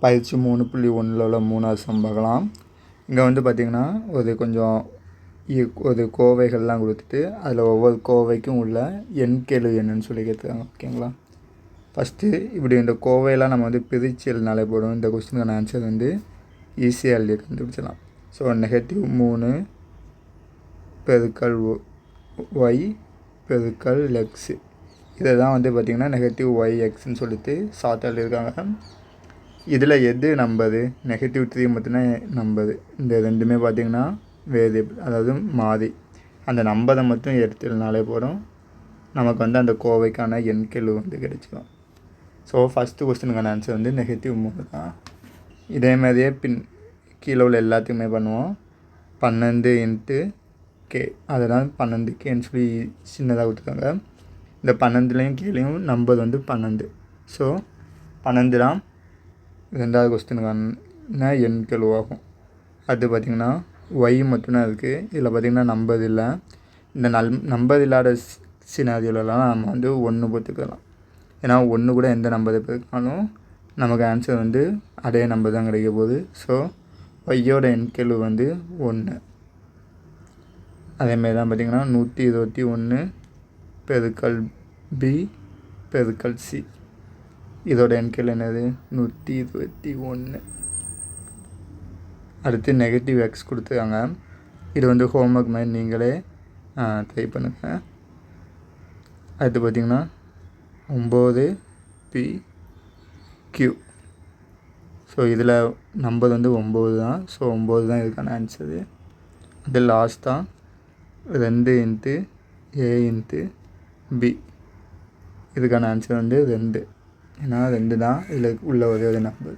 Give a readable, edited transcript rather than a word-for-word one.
பயிற்சி 3.1 உள்ள 3வது சம் பார்க்கலாம். இங்கே வந்து பார்த்திங்கன்னா ஒரு கோவைகள்லாம் கொடுத்துட்டு அதில் ஒவ்வொரு கோவைக்கும் உள்ள எண்கெழு என்னன்னு சொல்லி கேட்டுருக்காங்க. ஓகேங்களா. ஃபஸ்ட்டு இப்படி இந்த கோவையெல்லாம் நம்ம வந்து பிரித்து எழுதினாலே போடும். இந்த கொஸ்டினுக்கான ஆன்சர் வந்து ஈஸியாக எழுதி கண்டுபிடிச்சலாம். ஸோ -3 பெருக்கல் y பெருக்கல் x, இதை தான் வந்து பார்த்திங்கன்னா -yxன்னு சொல்லிட்டு ஷார்ட்டாக எழுதியிருக்காங்க. இதில் எது நம்பரு? -3 மட்டும்தான் நம்பரு. இந்த ரெண்டுமே பார்த்திங்கன்னா வேரியபிள், அதாவது மாறி. அந்த நம்பரை மட்டும் எடுத்துனாலே போதும், நமக்கு வந்து அந்த கோவைக்கான எண்கெழு வந்து கிடைச்சிடும். ஸோ ஃபஸ்ட்டு கொஸ்டினுக்கான ஆன்சர் வந்து -3 தான். இதே மாதிரியே கீழே உள்ள எல்லாத்துக்குமே பண்ணுவோம். 12 × k, அதெல்லாம் 12kன்னு சொல்லி சின்னதாக கொடுத்துருக்காங்க. இந்த 12லையும் கீழேயும் நம்பர் வந்து 12. ஸோ 12 தான் 2வது கொஸ்டினுக்கான எண்கெழுவாகும். அது பார்த்திங்கன்னா y மட்டும்தான் இருக்குது. இதில் பார்த்திங்கன்னா நம்பர் இல்லை. இந்த நம்பர் இல்லாத சினாரியோலலாம் நம்ம வந்து 1 போட்டுக்கலாம். ஏன்னா 1 கூட எந்த நம்பரை பெருக்கினாலும் நமக்கு ஆன்சர் வந்து அதே நம்பர் தான் கிடைக்க போகுது. ஸோ ஒய்யோட எண்கெழு வந்து 1. அதேமாரி தான் பார்த்திங்கன்னா 121 பெருக்கல் b பெருக்கல் c, இதோட எண்கெழு என்னது? 121. அடுத்து -x கொடுத்துருக்காங்க. இது வந்து ஹோம்ஒர்க் மாதிரி நீங்களே ட்ரை பண்ணுங்கள். அடுத்து பார்த்திங்கன்னா 9pq. ஸோ இதில் நம்பர் வந்து 9 தான். ஸோ 9 தான் இதுக்கான ஆன்சரு. அது லாஸ்ட்டாக 2 × a × b, இதுக்கான ஆன்சர் வந்து 2. ஏன்னா 2 தான் இதில் உள்ள ஒரே ஒரு நம்பர்.